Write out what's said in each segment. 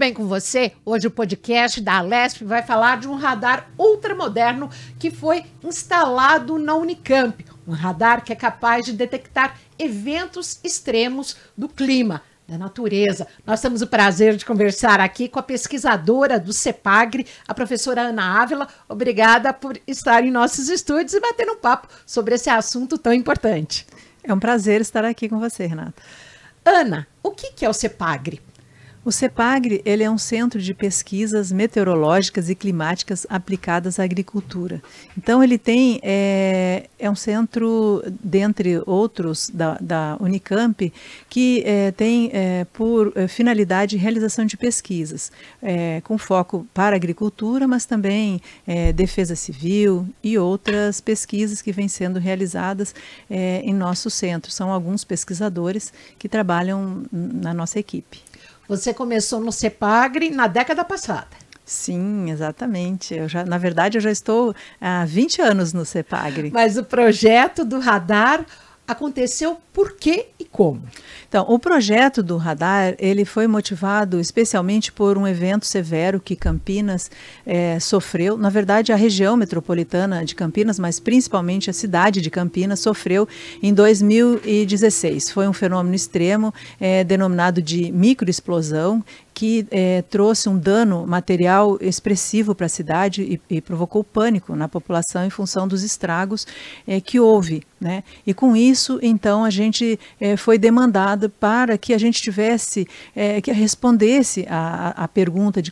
bem com você? Hoje o podcast da Alesp vai falar de um radar ultramoderno que foi instalado na Unicamp. Um radar que é capaz de detectar eventos extremos do clima, da natureza. Nós temos o prazer de conversar aqui com a pesquisadora do CEPAGRE, a professora Ana Ávila. Obrigada por estar em nossos estúdios e bater um papo sobre esse assunto tão importante. É um prazer estar aqui com você, Renata. Ana, o que é o CEPAGRE? O CEPAGRE, ele é um centro de pesquisas meteorológicas e climáticas aplicadas à agricultura. Então, ele tem, é um centro, dentre outros, da Unicamp, que tem por finalidade realização de pesquisas, com foco para a agricultura, mas também defesa civil e outras pesquisas que vêm sendo realizadas em nosso centro. São alguns pesquisadores que trabalham na nossa equipe. Você começou no CEPAGRE na década passada. Sim, exatamente. Na verdade, eu já estou há 20 anos no CEPAGRE. Mas o projeto do radar aconteceu por quê e como? Então, o projeto do radar, ele foi motivado especialmente por um evento severo que Campinas sofreu. Na verdade, a região metropolitana de Campinas, mas principalmente a cidade de Campinas, sofreu em 2016. Foi um fenômeno extremo, denominado de microexplosão, que trouxe um dano material expressivo para a cidade e provocou pânico na população em função dos estragos que houve, né? E com isso, então, a gente foi demandado para que a gente tivesse, que respondesse a pergunta de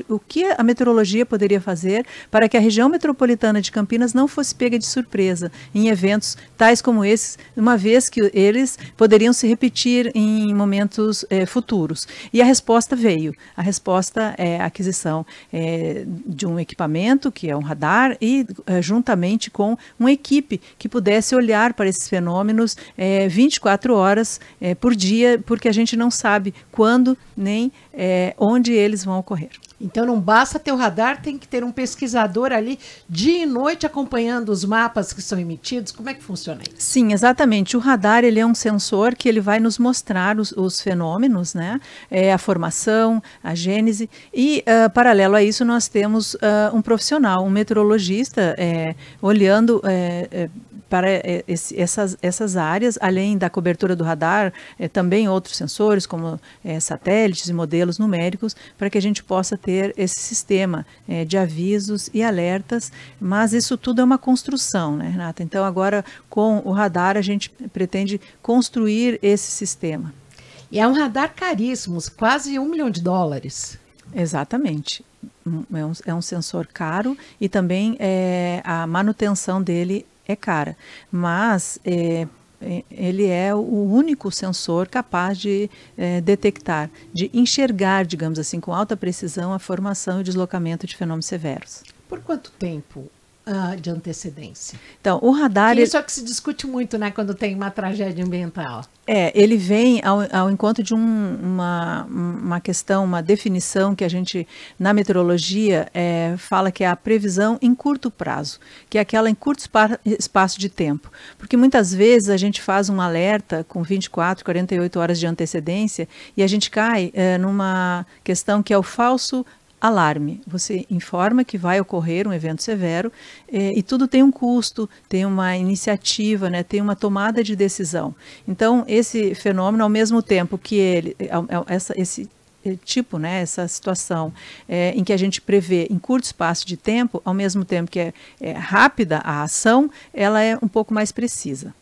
o que a meteorologia poderia fazer para que a região metropolitana de Campinas não fosse pega de surpresa em eventos tais como esses, uma vez que eles poderiam se repetir em momentos futuros. E a resposta veio. A resposta é a aquisição de um equipamento, que é um radar, e juntamente com uma equipe que pudesse olhar para esses fenômenos 24 horas por dia, porque a gente não sabe quando nem onde eles vão ocorrer. Então não basta ter o radar, tem que ter um pesquisador ali dia e noite acompanhando os mapas que são emitidos. Como é que funciona isso? Sim, exatamente. O radar, ele é um sensor que ele vai nos mostrar os fenômenos, né? A formação, a gênese, e paralelo a isso nós temos um profissional, um meteorologista, olhando para essas áreas, além da cobertura do radar, também outros sensores, como satélites e modelos numéricos, para que a gente possa ter esse sistema de avisos e alertas, mas isso tudo é uma construção, né, Renata? Então, agora, com o radar, a gente pretende construir esse sistema. E é um radar caríssimo, quase $1 milhão. Exatamente. É um sensor caro e também a manutenção dele é cara, mas ele é o único sensor capaz de detectar, de enxergar, digamos assim, com alta precisão a formação e deslocamento de fenômenos severos. Por quanto tempo de antecedência? Então, o radar... Isso é o que se discute muito, né, quando tem uma tragédia ambiental. Ele vem ao encontro de uma questão, uma definição que a gente, na meteorologia, fala que é a previsão em curto prazo, que é aquela em curto espaço de tempo. Porque muitas vezes a gente faz um alerta com 24, 48 horas de antecedência e a gente cai numa questão que é o falso alarme. Você informa que vai ocorrer um evento severo e tudo tem um custo, tem uma iniciativa, né, tem uma tomada de decisão. Então, esse fenômeno, ao mesmo tempo que esse tipo, né, essa situação em que a gente prevê em curto espaço de tempo, ao mesmo tempo que é rápida a ação, ela é um pouco mais precisa.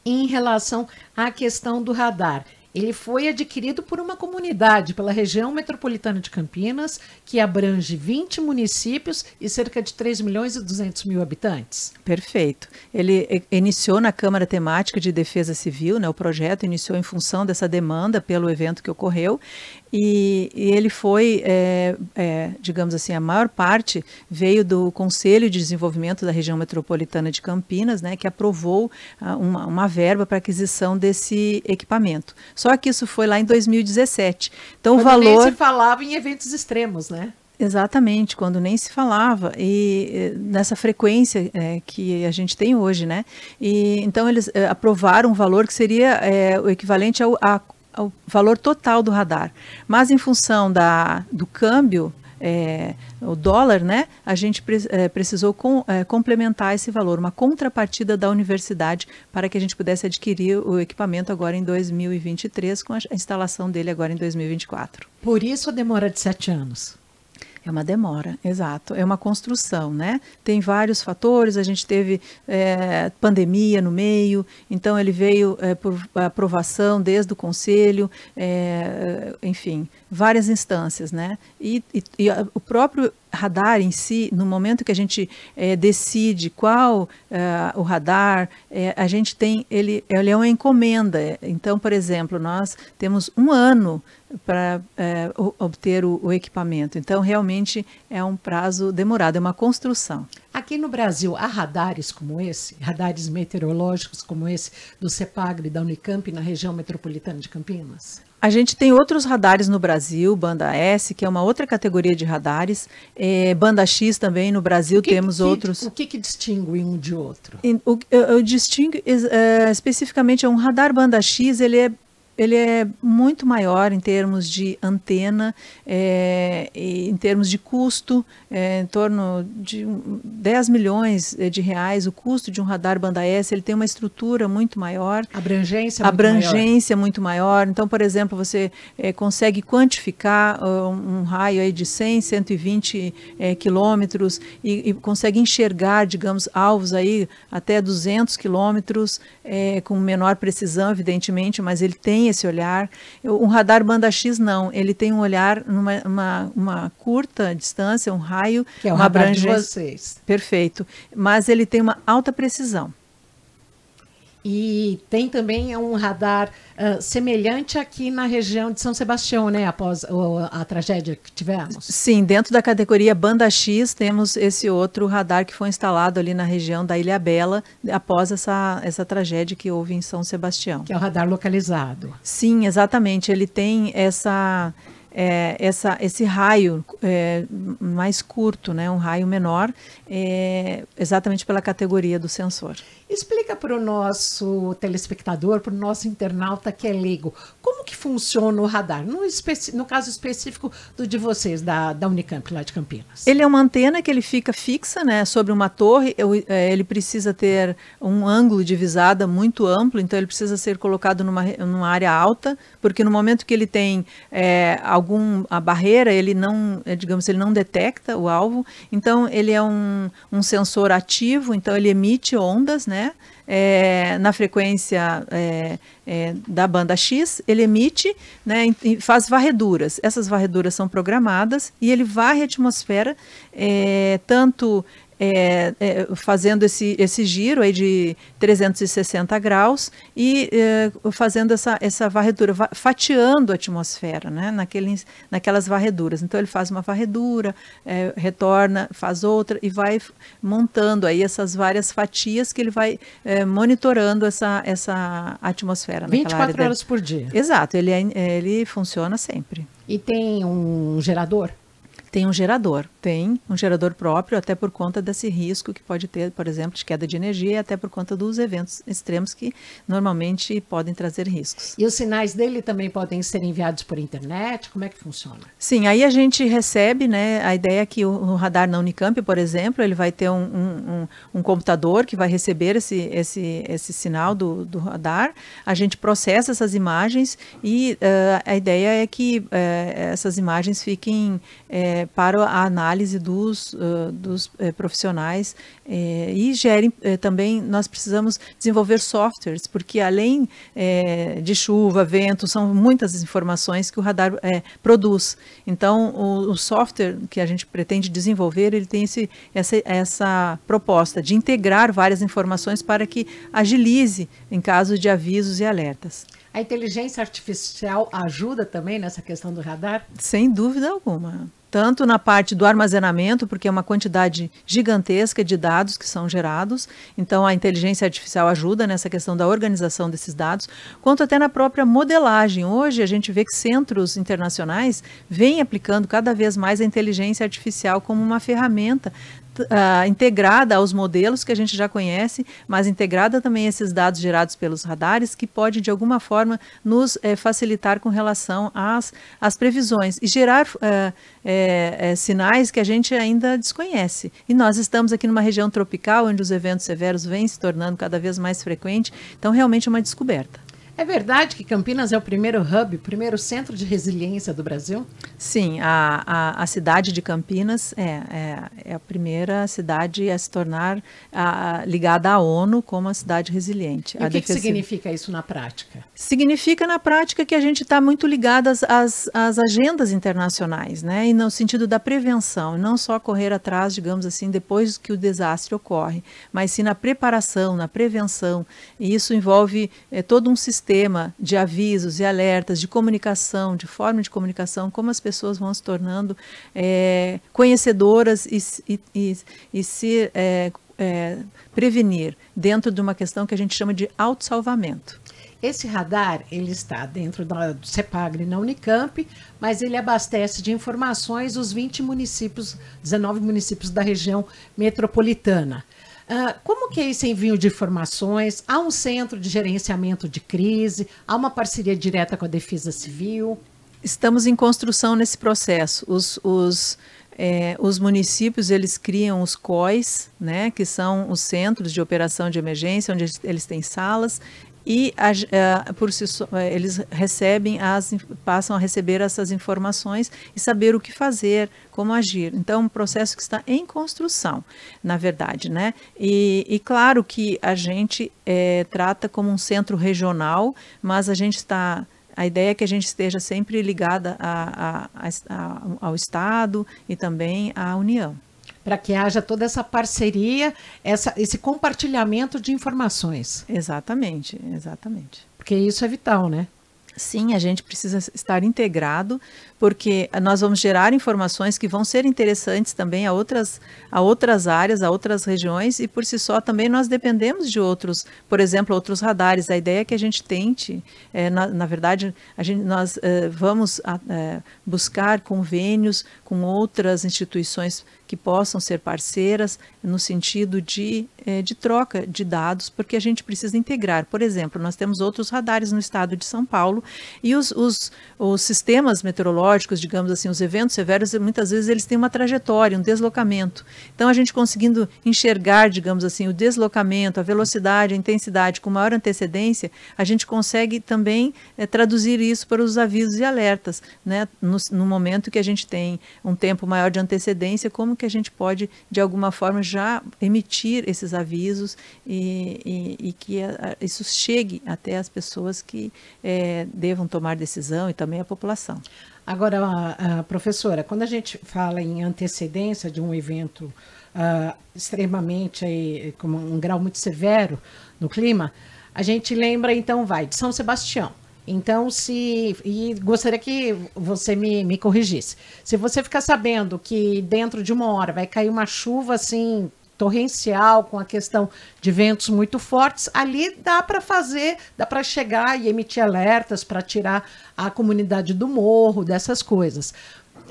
Em relação à questão do radar, ele foi adquirido por uma comunidade, pela região metropolitana de Campinas, que abrange 20 municípios e cerca de 3.200.000 habitantes. Perfeito. Ele iniciou na Câmara Temática de Defesa Civil, né, o projeto iniciou em função dessa demanda pelo evento que ocorreu, e ele foi, digamos assim, a maior parte veio do Conselho de Desenvolvimento da Região Metropolitana de Campinas, né, que aprovou uma verba para aquisição desse equipamento. Só que isso foi lá em 2017. Então, quando o valor... nem se falava em eventos extremos, né? Exatamente, quando nem se falava, e nessa frequência que a gente tem hoje, né? E então eles aprovaram um valor que seria o equivalente o valor total do radar. Mas em função do câmbio, o dólar, né, a gente precisou complementar esse valor, uma contrapartida da universidade para que a gente pudesse adquirir o equipamento agora em 2023, com a instalação dele agora em 2024. Por isso a demora de 7 anos. É uma demora, exato. É uma construção, né? Tem vários fatores, a gente teve pandemia no meio, então ele veio por aprovação desde o conselho, enfim, várias instâncias, né? E o próprio radar em si, no momento que a gente decide qual o radar, a gente tem, ele é uma encomenda. Então, por exemplo, nós temos 1 ano para obter o equipamento. Então, realmente é um prazo demorado, é uma construção. Aqui no Brasil, há radares como esse, radares meteorológicos como esse do CEPAGRE da Unicamp na região metropolitana de Campinas? A gente tem outros radares no Brasil, banda S, que é uma outra categoria de radares, banda X também no Brasil temos outros. O que distingue um de outro? O distingue especificamente é um radar banda X, ele é muito maior em termos de antena, em termos de custo, em torno de 10 milhões de reais, o custo de um radar banda S, ele tem uma estrutura muito maior. Abrangência muito maior. Então, por exemplo, você consegue quantificar um raio aí de 100, 120 quilômetros e consegue enxergar, digamos, alvos aí até 200 quilômetros, com menor precisão, evidentemente, mas ele tem esse olhar. Um radar banda X não, ele tem um olhar numa curta distância, um raio, que é o uma radar abrangência. De vocês. Perfeito, mas ele tem uma alta precisão. E tem também um radar semelhante aqui na região de São Sebastião, né? Após a tragédia que tivemos. Sim, dentro da categoria banda X temos esse outro radar que foi instalado ali na região da Ilhabela após essa tragédia que houve em São Sebastião. Que é o radar localizado. Sim, exatamente. Ele tem esse raio mais curto, né? Um raio menor, exatamente pela categoria do sensor. Explica para o nosso telespectador, para o nosso internauta que é leigo, como que funciona o radar, no caso específico do de vocês, da Unicamp, lá de Campinas. Ele é uma antena que ele fica fixa, né, sobre uma torre, ele precisa ter um ângulo de visada muito amplo, então ele precisa ser colocado numa área alta, porque no momento que ele tem a barreira, ele não, digamos, ele não detecta o alvo, então ele é um sensor ativo, então ele emite ondas, né? Na frequência da banda X, ele emite, né, e faz varreduras. Essas varreduras são programadas e ele varre a atmosfera, tanto fazendo esse giro aí de 360 graus e fazendo essa varredura, fatiando a atmosfera, né, naquelas varreduras. Então ele faz uma varredura, retorna, faz outra e vai montando aí essas várias fatias que ele vai monitorando essa atmosfera. 24 horas por dia. Exato, ele funciona sempre. E tem um gerador? Tem um gerador próprio, até por conta desse risco que pode ter, por exemplo, de queda de energia, e até por conta dos eventos extremos que normalmente podem trazer riscos. E os sinais dele também podem ser enviados por internet? Como é que funciona? Sim, aí a gente recebe, né, a ideia é que o radar na Unicamp, por exemplo, ele vai ter um computador que vai receber esse sinal do radar, a gente processa essas imagens e a ideia é que essas imagens fiquem para a análise dos profissionais e gerem também, nós precisamos desenvolver softwares, porque além de chuva, vento, são muitas informações que o radar produz. Então, o software que a gente pretende desenvolver, ele tem essa proposta de integrar várias informações para que agilize em caso de avisos e alertas. A inteligência artificial ajuda também nessa questão do radar? Sem dúvida alguma. tanto na parte do armazenamento, porque é uma quantidade gigantesca de dados que são gerados, então a inteligência artificial ajuda nessa questão da organização desses dados, quanto até na própria modelagem. Hoje a gente vê que centros internacionais vêm aplicando cada vez mais a inteligência artificial como uma ferramenta integrada aos modelos que a gente já conhece, mas integrada também a esses dados gerados pelos radares, que pode de alguma forma nos facilitar com relação às previsões e gerar sinais que a gente ainda desconhece. E nós estamos aqui numa região tropical, onde os eventos severos vêm se tornando cada vez mais frequentes, então realmente é uma descoberta. É verdade que Campinas é o primeiro hub, o primeiro centro de resiliência do Brasil? Sim, a cidade de Campinas é a primeira cidade a se tornar ligada à ONU como a cidade resiliente. E o que significa isso na prática? Significa na prática que a gente está muito ligado às agendas internacionais, né? E no sentido da prevenção, não só correr atrás, digamos assim, depois que o desastre ocorre, mas sim na preparação, na prevenção. E isso envolve todo um sistema de avisos e alertas, de comunicação, de forma de comunicação, como as pessoas vão se tornando conhecedoras e se prevenir dentro de uma questão que a gente chama de autossalvamento. Esse radar, ele está dentro do CEPAGRE na Unicamp, mas ele abastece de informações os 19 municípios da região metropolitana. Como que é esse envio de informações? Há um centro de gerenciamento de crise? Há uma parceria direta com a Defesa Civil? Estamos em construção nesse processo. Os municípios, eles criam os COIs, né, que são os Centros de Operação de Emergência, onde eles têm salas, e por si só, eles passam a receber essas informações e saber o que fazer, como agir. Então, é um processo que está em construção, na verdade, né? E claro que a gente trata como um centro regional, mas a ideia é que a gente esteja sempre ligada ao Estado e também à União. Para que haja toda essa parceria, esse compartilhamento de informações. Exatamente, exatamente. Porque isso é vital, né? Sim, a gente precisa estar integrado, porque nós vamos gerar informações que vão ser interessantes também a outras áreas, a outras regiões, e por si só também nós dependemos de outros, por exemplo, outros radares. A ideia é que a gente tente, na verdade, nós vamos buscar convênios com outras instituições que possam ser parceiras no sentido de troca de dados, porque a gente precisa integrar. Por exemplo, nós temos outros radares no estado de São Paulo e os sistemas meteorológicos, digamos assim, os eventos severos, muitas vezes eles têm uma trajetória, um deslocamento. Então, a gente conseguindo enxergar, digamos assim, o deslocamento, a velocidade, a intensidade com maior antecedência, a gente consegue também traduzir isso para os avisos e alertas, né? No momento que a gente tem um tempo maior de antecedência, como que a gente pode, de alguma forma, já emitir esses avisos e que isso chegue até as pessoas que devam tomar decisão e também a população. Agora, professora, quando a gente fala em antecedência de um evento extremamente, com um grau muito severo no clima, a gente lembra, então, de São Sebastião. Então, e gostaria que você me corrigisse. Se você ficar sabendo que dentro de 1 hora vai cair uma chuva assim torrencial, com a questão de ventos muito fortes, ali dá para chegar e emitir alertas para tirar a comunidade do morro, dessas coisas.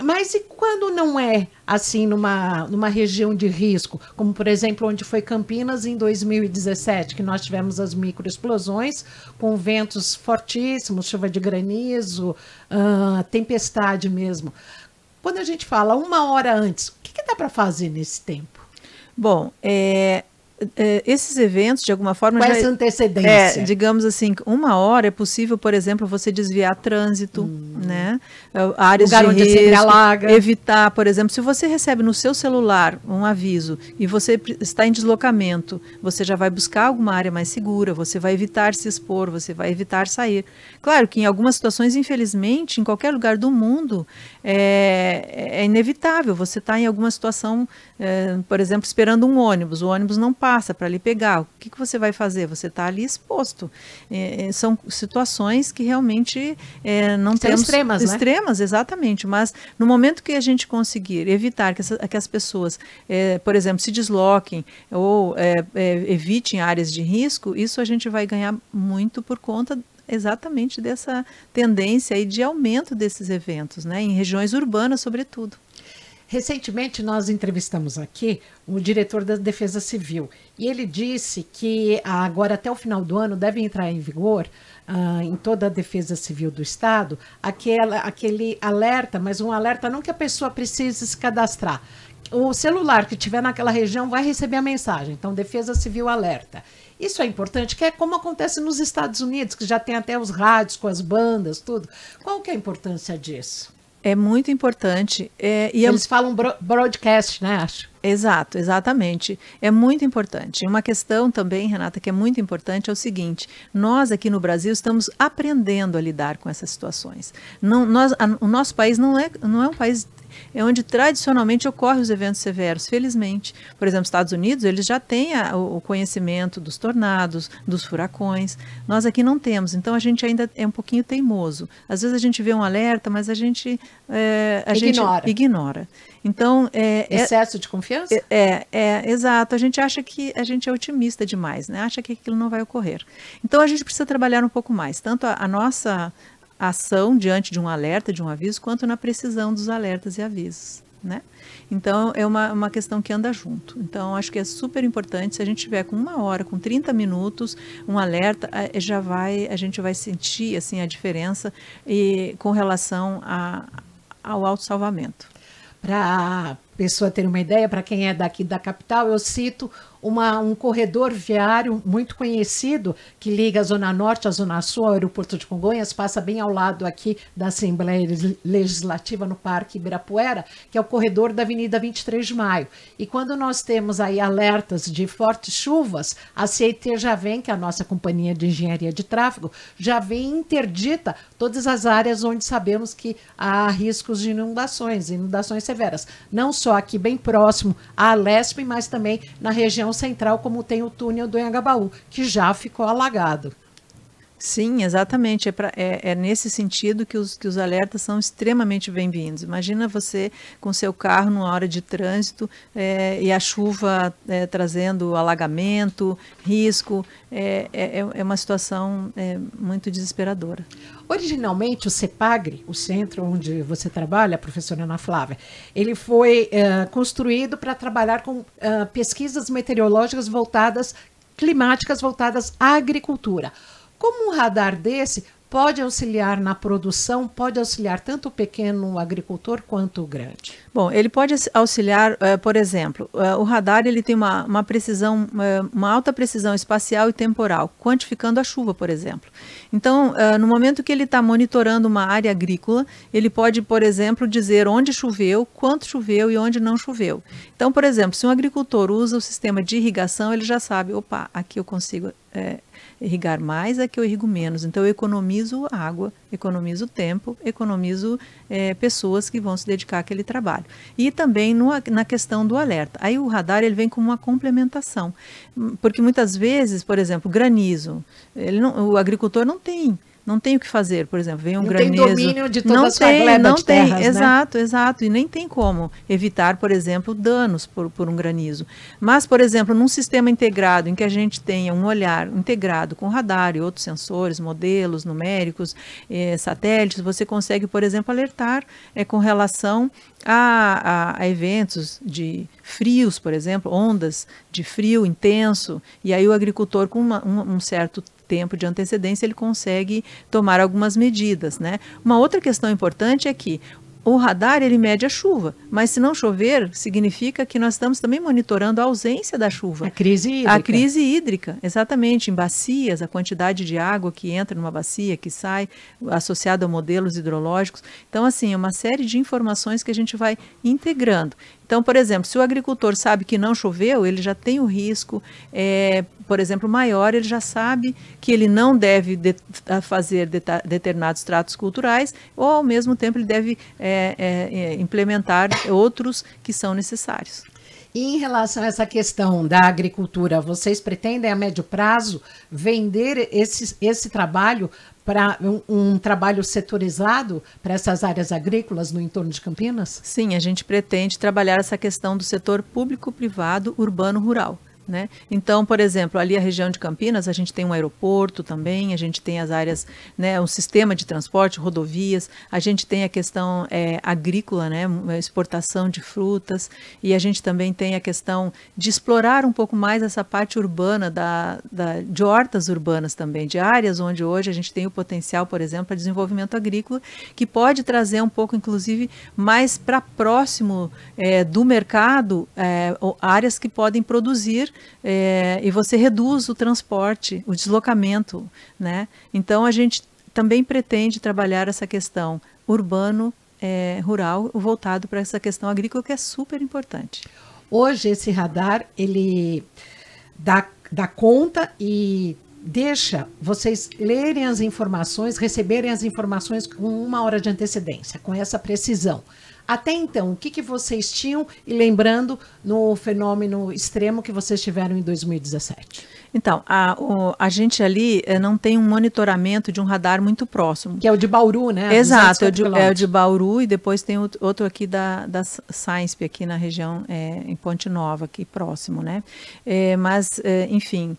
Mas e quando não é assim numa região de risco, como por exemplo onde foi Campinas em 2017, que nós tivemos as microexplosões com ventos fortíssimos, chuva de granizo, tempestade mesmo. Quando a gente fala 1 hora antes, o que dá para fazer nesse tempo? Bom, esses eventos, de alguma forma... Qual é essa antecedência? Digamos assim, 1 hora é possível, por exemplo, você desviar trânsito, né? Áreas lugar de onde risco, se alaga. evitar, por exemplo, se você recebe no seu celular um aviso e você está em deslocamento, você já vai buscar alguma área mais segura, você vai evitar se expor, você vai evitar sair. Claro que em algumas situações, infelizmente, em qualquer lugar do mundo, é inevitável. Você está em alguma situação, por exemplo, esperando um ônibus, o ônibus não para. passa para lhe pegar, o que você vai fazer? Você está ali exposto. São situações que realmente não são temos... extremas, né? Extremas, exatamente, mas no momento que a gente conseguir evitar que as pessoas, por exemplo, se desloquem ou evitem áreas de risco, isso a gente vai ganhar muito por conta exatamente dessa tendência aí de aumento desses eventos, né, em regiões urbanas, sobretudo. Recentemente, nós entrevistamos aqui o diretor da Defesa Civil e ele disse que agora, até o final do ano, deve entrar em vigor em toda a Defesa Civil do Estado aquele alerta, mas um alerta não que a pessoa precise se cadastrar. O celular que estiver naquela região vai receber a mensagem. Então, Defesa Civil alerta. Isso é importante, que é como acontece nos Estados Unidos, que já tem até os rádios com as bandas, tudo. Qual que é a importância disso? É muito importante. Eles falam broadcast, né, acho? Exato, exatamente. É muito importante. Uma questão também, Renata, que é muito importante é o seguinte: nós aqui no Brasil estamos aprendendo a lidar com essas situações. O nosso país não é um país onde tradicionalmente ocorrem os eventos severos, felizmente. Por exemplo, os Estados Unidos, eles já têm o conhecimento dos tornados, dos furacões. Nós aqui não temos, então a gente ainda é um pouquinho teimoso. Às vezes a gente vê um alerta, mas a gente ignora. Então, excesso de confiança? Exato. A gente acha que a gente é otimista demais, né? Acha que aquilo não vai ocorrer. Então, a gente precisa trabalhar um pouco mais, tanto a nossa ação diante de um alerta, de um aviso, quanto na precisão dos alertas e avisos, né? Então, é uma questão que anda junto. Então, acho que é super importante, se a gente tiver com 1 hora, com 30 minutos, um alerta, a gente vai sentir, assim, a diferença com relação ao autossalvamento. Para a pessoa ter uma ideia, para quem é daqui da capital, eu cito um corredor viário muito conhecido que liga a Zona Norte à Zona Sul, ao aeroporto de Congonhas, passa bem ao lado aqui da Assembleia Legislativa no Parque Ibirapuera, que é o corredor da Avenida 23 de Maio. E quando nós temos aí alertas de fortes chuvas, a CET já vem, que é a nossa companhia de engenharia de tráfego, já vem interdita todas as áreas onde sabemos que há riscos de inundações severas. Não só aqui bem próximo à Alesp, mas também na região central, como tem o túnel do Anhangabaú, que já ficou alagado. Sim, exatamente. É nesse sentido que os alertas são extremamente bem-vindos. Imagina você com seu carro numa hora de trânsito e a chuva trazendo alagamento, risco. É uma situação muito desesperadora. Originalmente, o CEPAGRE, o centro onde você trabalha, professora Ana Flávia, ele foi construído para trabalhar com pesquisas meteorológicas climáticas voltadas à agricultura. Como um radar desse pode auxiliar na produção, pode auxiliar tanto o pequeno agricultor quanto o grande? Bom, ele pode auxiliar, por exemplo, o radar ele tem uma precisão, uma alta precisão espacial e temporal, quantificando a chuva, por exemplo. Então, no momento que ele está monitorando uma área agrícola, ele pode, por exemplo, dizer onde choveu, quanto choveu e onde não choveu. Então, por exemplo, se um agricultor usa o sistema de irrigação, ele já sabe, opa, aqui eu consigo irrigar mais, aqui eu irrigo menos. Então, eu economizo água, economizo tempo, economizo pessoas que vão se dedicar àquele trabalho. E também na questão do alerta. Aí o radar ele vem como uma complementação, porque muitas vezes, por exemplo, granizo, o agricultor não tem o que fazer, por exemplo, vem um granizo. Não tem domínio de toda a sua gleba de terras, né? Exato, e nem tem como evitar, por exemplo, danos por um granizo. Mas, por exemplo, num sistema integrado, em que a gente tenha um olhar integrado com radar e outros sensores, modelos numéricos, satélites, você consegue, por exemplo, alertar com relação a eventos de frios, por exemplo, ondas de frio intenso, e aí o agricultor com um certo tempo de antecedência ele consegue tomar algumas medidas, né? Uma outra questão importante é que o radar ele mede a chuva, mas se não chover, significa que nós estamos também monitorando a ausência da chuva. A crise hídrica. A crise hídrica, exatamente, em bacias, a quantidade de água que entra numa bacia, que sai, associada a modelos hidrológicos. Então, assim, é uma série de informações que a gente vai integrando. Então, por exemplo, se o agricultor sabe que não choveu, ele já tem o risco, por exemplo, maior, ele já sabe que ele não deve fazer determinados tratos culturais, ou ao mesmo tempo ele deve implementar outros que são necessários. E em relação a essa questão da agricultura, vocês pretendem a médio prazo vender esse trabalho para um trabalho setorizado para essas áreas agrícolas no entorno de Campinas? Sim, a gente pretende trabalhar essa questão do setor público-privado, urbano-rural. Né? Então, por exemplo, ali a região de Campinas, a gente tem um aeroporto também, a gente tem as áreas, né, um sistema de transporte, rodovias, a gente tem a questão agrícola, né, exportação de frutas, e a gente também tem a questão de explorar um pouco mais essa parte urbana, de hortas urbanas também, de áreas onde hoje a gente tem o potencial, por exemplo, para desenvolvimento agrícola, que pode trazer um pouco, inclusive, mais para próximo do mercado, áreas que podem produzir, e você reduz o transporte, o deslocamento, né? Então a gente também pretende trabalhar essa questão urbano, rural, voltado para essa questão agrícola, que é super importante. Hoje esse radar, ele dá conta e deixa vocês lerem as informações, receberem as informações com 1 hora de antecedência, com essa precisão. Até então, o que vocês tinham, e lembrando no fenômeno extremo que vocês tiveram em 2017? Então, a gente ali não tem um monitoramento de um radar muito próximo. Que é o de Bauru, né? Exato, é o de Bauru, e depois tem outro aqui da SAINSP, aqui na região, em Ponte Nova, aqui próximo, né? Enfim,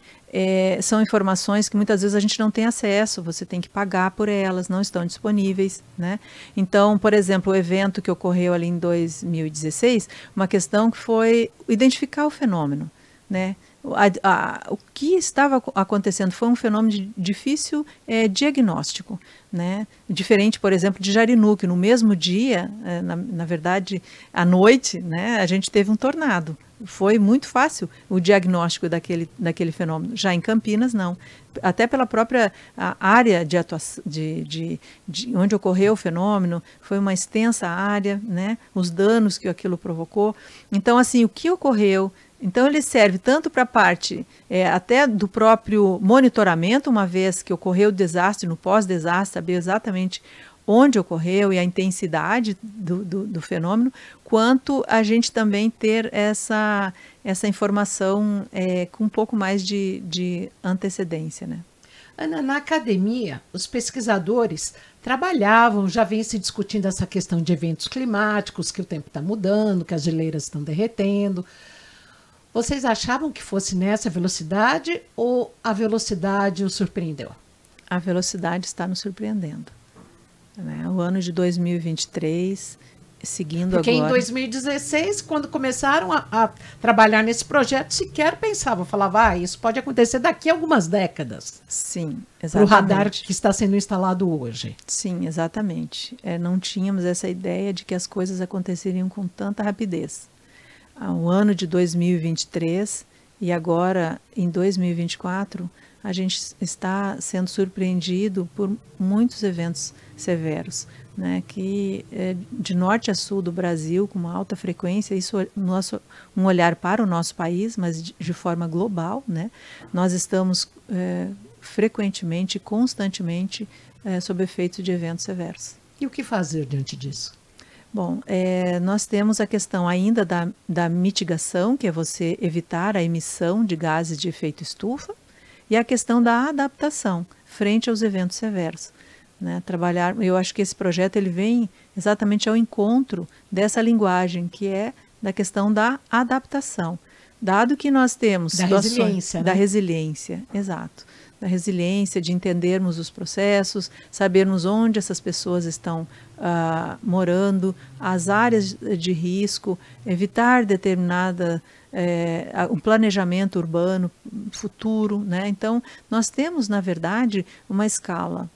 são informações que muitas vezes a gente não tem acesso, você tem que pagar por elas, não estão disponíveis, né? Então, por exemplo, o evento que ocorreu ali em 2016, uma questão que foi identificar o fenômeno, né? O que estava acontecendo foi um fenômeno de difícil diagnóstico, né? Diferente, por exemplo, de Jarinu, que no mesmo dia, na verdade, à noite, né, a gente teve um tornado. Foi muito fácil o diagnóstico daquele fenômeno. Já em Campinas, não. Até pela própria área de atuação, de onde ocorreu o fenômeno, foi uma extensa área, né? Os danos que aquilo provocou. Então, assim, o que ocorreu... Então, ele serve tanto para a parte até do próprio monitoramento, uma vez que ocorreu o desastre, no pós-desastre, saber exatamente onde ocorreu e a intensidade do fenômeno, quanto a gente também ter essa informação com um pouco mais de antecedência, né? Ana, na academia, os pesquisadores trabalhavam, já vem se discutindo essa questão de eventos climáticos, que o tempo está mudando, que as geleiras estão derretendo. Vocês achavam que fosse nessa velocidade ou a velocidade os surpreendeu? A velocidade está nos surpreendendo, né? O ano de 2023, seguindo Porque agora... Porque em 2016, quando começaram a trabalhar nesse projeto, sequer pensavam, falavam, isso pode acontecer daqui a algumas décadas. Sim, exatamente. Para o radar que está sendo instalado hoje. Sim, exatamente. Não tínhamos essa ideia de que as coisas aconteceriam com tanta rapidez. O ano de 2023 e agora em 2024, a gente está sendo surpreendido por muitos eventos severos, né, que de norte a sul do Brasil, com uma alta frequência, isso um olhar para o nosso país, mas de forma global, né, nós estamos frequentemente, constantemente, sob efeito de eventos severos. E o que fazer diante disso? Bom, nós temos a questão ainda da mitigação, que é você evitar a emissão de gases de efeito estufa, e a questão da adaptação frente aos eventos severos, né? Eu acho que esse projeto ele vem exatamente ao encontro dessa linguagem, que é da questão da adaptação. Dado que nós temos situações... resiliência, né? Da resiliência, exato. Da resiliência, de entendermos os processos, sabermos onde essas pessoas estão morando, as áreas de risco, evitar um planejamento urbano futuro, né? Então, nós temos, na verdade, uma escala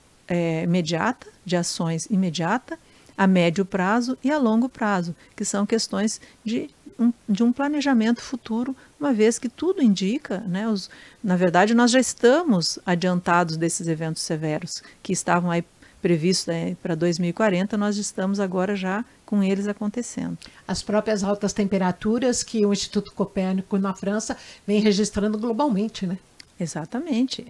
imediata, de ações imediata, a médio prazo e a longo prazo, que são questões de um planejamento futuro, uma vez que tudo indica, né, na verdade nós já estamos adiantados desses eventos severos que estavam aí previstos para 2040, nós estamos agora já com eles acontecendo. As próprias altas temperaturas que o Instituto Copérnico na França vem registrando globalmente, né? Exatamente.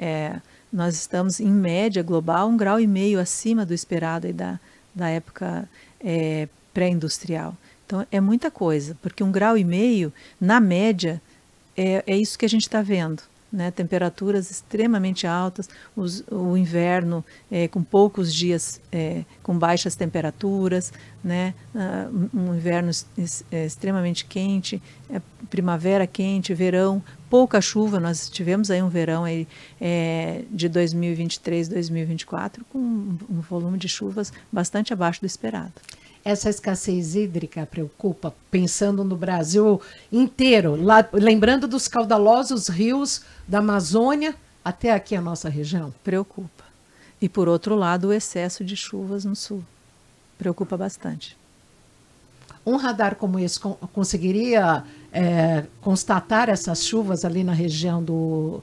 Nós estamos em média global 1,5 graus acima do esperado aí da época pré-industrial. Então é muita coisa, porque 1,5 graus, na média, é isso que a gente está vendo, né? Temperaturas extremamente altas, o inverno com poucos dias com baixas temperaturas, né? Um inverno extremamente quente, primavera quente, verão, pouca chuva. Nós tivemos aí um verão aí, de 2023, 2024 com um volume de chuvas bastante abaixo do esperado. Essa escassez hídrica preocupa, pensando no Brasil inteiro, lembrando dos caudalosos rios da Amazônia até aqui a nossa região? Preocupa. E, por outro lado, o excesso de chuvas no sul. Preocupa bastante. Um radar como esse conseguiria constatar essas chuvas ali na região do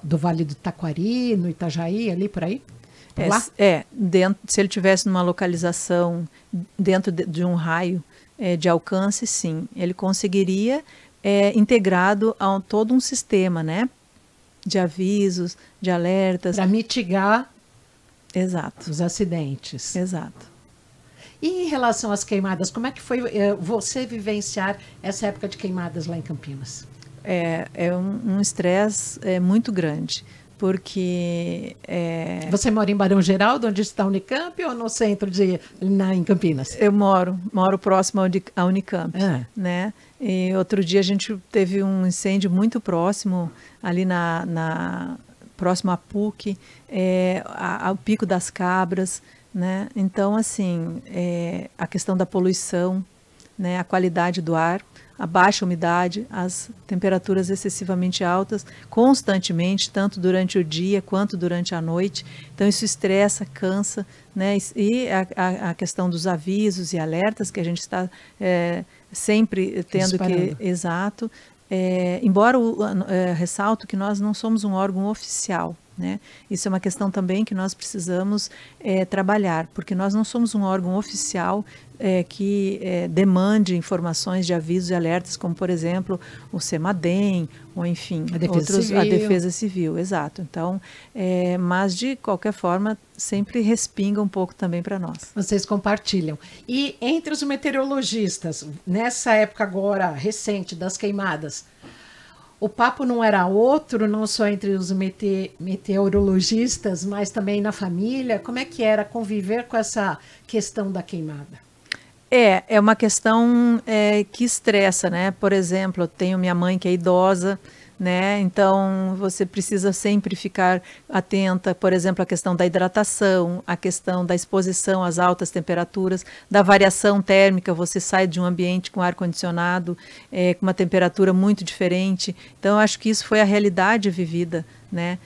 Vale do Taquari, no Itajaí, ali por aí? Se ele tivesse numa localização dentro de um raio de alcance, sim, ele conseguiria integrado a todo um sistema, né, de avisos, de alertas. Para mitigar Exato. os acidentes. Exato. E em relação às queimadas, como é que foi você vivenciar essa época de queimadas lá em Campinas? É um estresse muito grande. Porque... Você mora em Barão Geraldo, onde está a Unicamp, ou no centro em Campinas? Eu moro próximo à Unicamp, né? E outro dia a gente teve um incêndio muito próximo, ali próximo à PUC, ao Pico das Cabras, né? Então, assim, a questão da poluição, né? A qualidade do ar, a baixa umidade, as temperaturas excessivamente altas, constantemente, tanto durante o dia quanto durante a noite. Então isso estressa, cansa, né? E a questão dos avisos e alertas que a gente está sempre tendo que... Exato. Embora ressalto que nós não somos um órgão oficial, né? Isso é uma questão também que nós precisamos trabalhar, porque nós não somos um órgão oficial que demande informações de avisos e alertas, como, por exemplo, o CEMADEM, ou enfim, a Defesa Civil. Exato. Então, mas de qualquer forma, sempre respinga um pouco também para nós. Vocês compartilham. E entre os meteorologistas, nessa época agora recente das queimadas, o papo não era outro, não só entre os meteorologistas, mas também na família? Como é que era conviver com essa questão da queimada? É uma questão que estressa, né? Por exemplo, eu tenho minha mãe que é idosa, né? Então você precisa sempre ficar atenta, por exemplo, à questão da hidratação, à questão da exposição às altas temperaturas, da variação térmica. Você sai de um ambiente com ar-condicionado, com uma temperatura muito diferente. Então eu acho que isso foi a realidade vivida, né?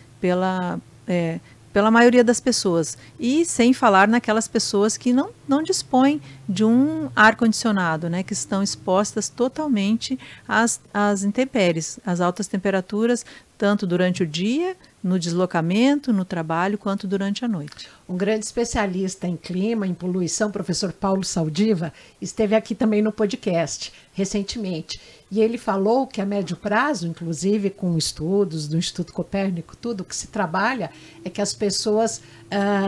Pela maioria das pessoas, e sem falar naquelas pessoas que não dispõem de um ar-condicionado, né, que estão expostas totalmente às intempéries, às altas temperaturas, tanto durante o dia, no deslocamento, no trabalho, quanto durante a noite. Um grande especialista em clima, em poluição, professor Paulo Saldiva, esteve aqui também no podcast recentemente. E ele falou que a médio prazo, inclusive com estudos do Instituto Copérnico, tudo que se trabalha, é que as pessoas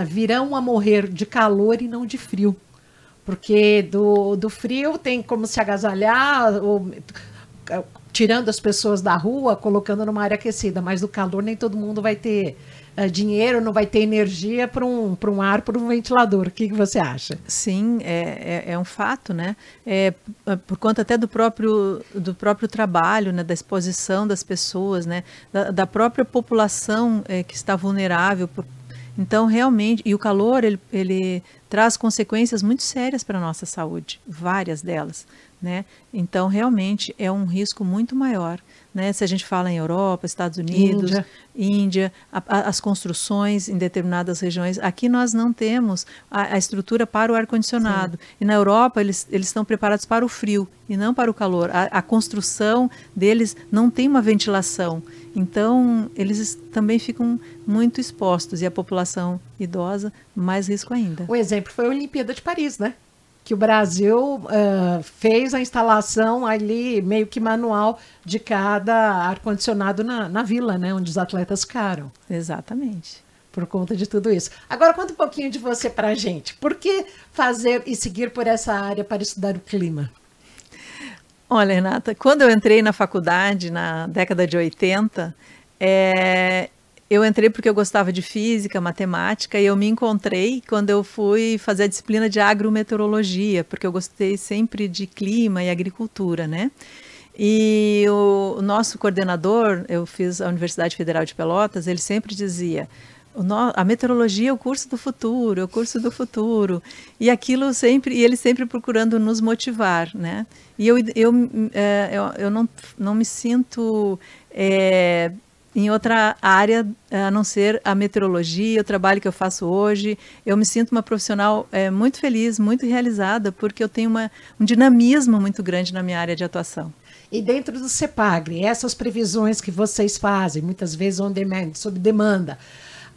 virão a morrer de calor e não de frio. Porque do frio tem como se agasalhar, tirando as pessoas da rua, colocando numa área aquecida, mas do calor nem todo mundo vai ter dinheiro, não vai ter energia para um ventilador. O que você acha? Sim, é um fato, né? Por conta até do próprio trabalho, né? Da exposição das pessoas, né? Da própria população que está vulnerável. Então, realmente, e o calor, ele traz consequências muito sérias para a nossa saúde, várias delas, né? Então, realmente, é um risco muito maior, né? Se a gente fala em Europa, Estados Unidos, Índia, as construções em determinadas regiões, aqui nós não temos a estrutura para o ar-condicionado. E na Europa, eles estão preparados para o frio e não para o calor. A construção deles não tem uma ventilação. Então, eles também ficam muito expostos, e a população idosa, mais risco ainda. O exemplo foi a Olimpíada de Paris, né? Que o Brasil fez a instalação ali, meio que manual, de cada ar-condicionado na vila, né? Onde os atletas ficaram. Exatamente. por conta de tudo isso. Agora conta um pouquinho de você para a gente. Por que fazer e seguir por essa área para estudar o clima? Olha, Renata, quando eu entrei na faculdade, na década de 80, eu entrei porque eu gostava de física, matemática, e eu me encontrei quando eu fui fazer a disciplina de agrometeorologia, porque eu gostei sempre de clima e agricultura, né? E o nosso coordenador, eu fiz a Universidade Federal de Pelotas, ele sempre dizia: a meteorologia é o curso do futuro, é o curso do futuro. E aquilo sempre, e ele sempre procurando nos motivar, né? E eu não me sinto em outra área a não ser a meteorologia, o trabalho que eu faço hoje. Eu me sinto uma profissional muito feliz, muito realizada, porque eu tenho um dinamismo muito grande na minha área de atuação. E dentro do CEPAGRE, essas previsões que vocês fazem, muitas vezes on demand, sob demanda,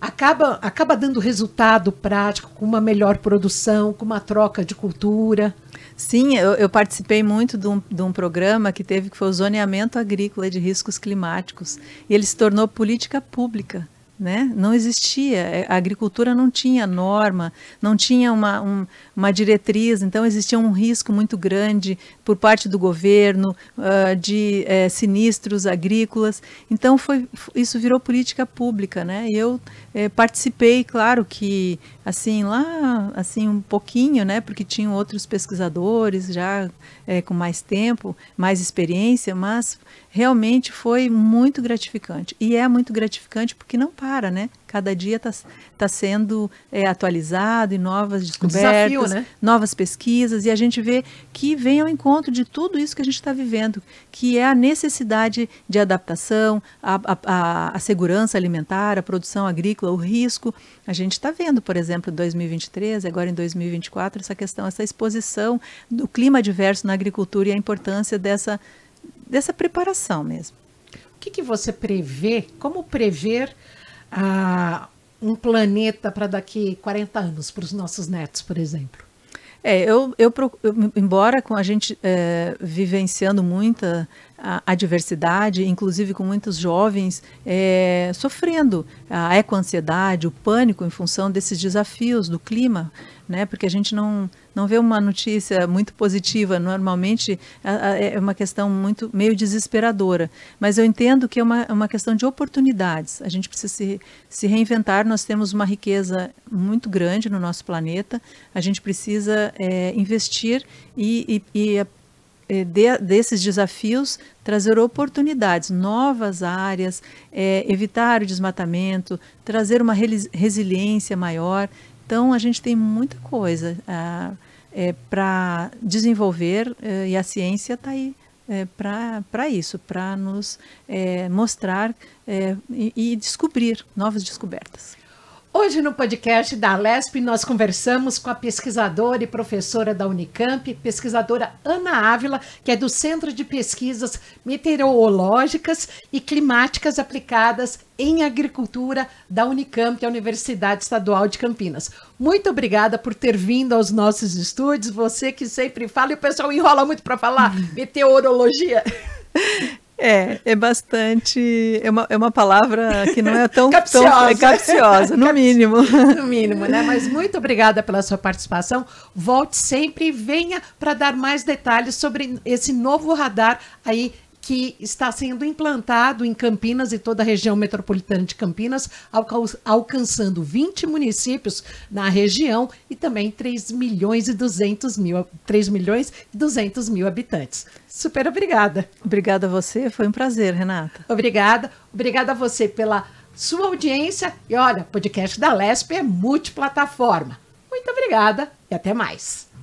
acaba dando resultado prático, com uma melhor produção, com uma troca de cultura? Sim, eu participei muito de um programa que foi o zoneamento agrícola de riscos climáticos, e ele se tornou política pública, né? Não existia, a agricultura não tinha norma, não tinha uma diretriz, então existia um risco muito grande por parte do governo, de sinistros agrícolas. Então isso virou política pública, né? E eu participei, claro que assim um pouquinho, né? Porque tinham outros pesquisadores já com mais tempo, mais experiência, mas realmente foi muito gratificante. E é muito gratificante porque não para, né? Cada dia está sendo atualizado e novas descobertas, desafio, né? Novas pesquisas, e a gente vê que vem ao encontro de tudo isso que a gente está vivendo, que é a necessidade de adaptação, a segurança alimentar, a produção agrícola, o risco. A gente está vendo, por exemplo, em 2023, agora em 2024, essa exposição do clima adverso na agricultura e a importância dessa preparação mesmo. O que você prevê, como prever um planeta para daqui 40 anos, para os nossos netos, por exemplo? Embora com a gente vivenciando muita a diversidade, inclusive com muitos jovens sofrendo a ecoansiedade, o pânico em função desses desafios do clima, né? Porque a gente não vê uma notícia muito positiva, normalmente é uma questão meio desesperadora, mas eu entendo que é uma questão de oportunidades. A gente precisa se reinventar, nós temos uma riqueza muito grande no nosso planeta, a gente precisa investir desses desafios, trazer oportunidades, novas áreas, evitar o desmatamento, trazer uma resiliência maior. Então, a gente tem muita coisa para desenvolver e a ciência está aí para isso, para nos mostrar e descobrir novas descobertas. Hoje no podcast da Alesp nós conversamos com a pesquisadora e professora da Unicamp, pesquisadora Ana Ávila, que é do Centro de Pesquisas Meteorológicas e Climáticas Aplicadas em Agricultura da Unicamp, a Universidade Estadual de Campinas. Muito obrigada por ter vindo aos nossos estúdios, você que sempre fala, e o pessoal enrola muito para falar meteorologia. É bastante, é uma palavra que não é tão capciosa, no mínimo. No mínimo, né? Mas muito obrigada pela sua participação. Volte sempre e venha para dar mais detalhes sobre esse novo radar aí que está sendo implantado em Campinas e toda a região metropolitana de Campinas, alcançando 20 municípios na região e também 3 milhões e 200 mil habitantes. Super obrigada. Obrigada a você, foi um prazer, Renata. Obrigada a você pela sua audiência. E olha, o podcast da Alesp é multiplataforma. Muito obrigada e até mais.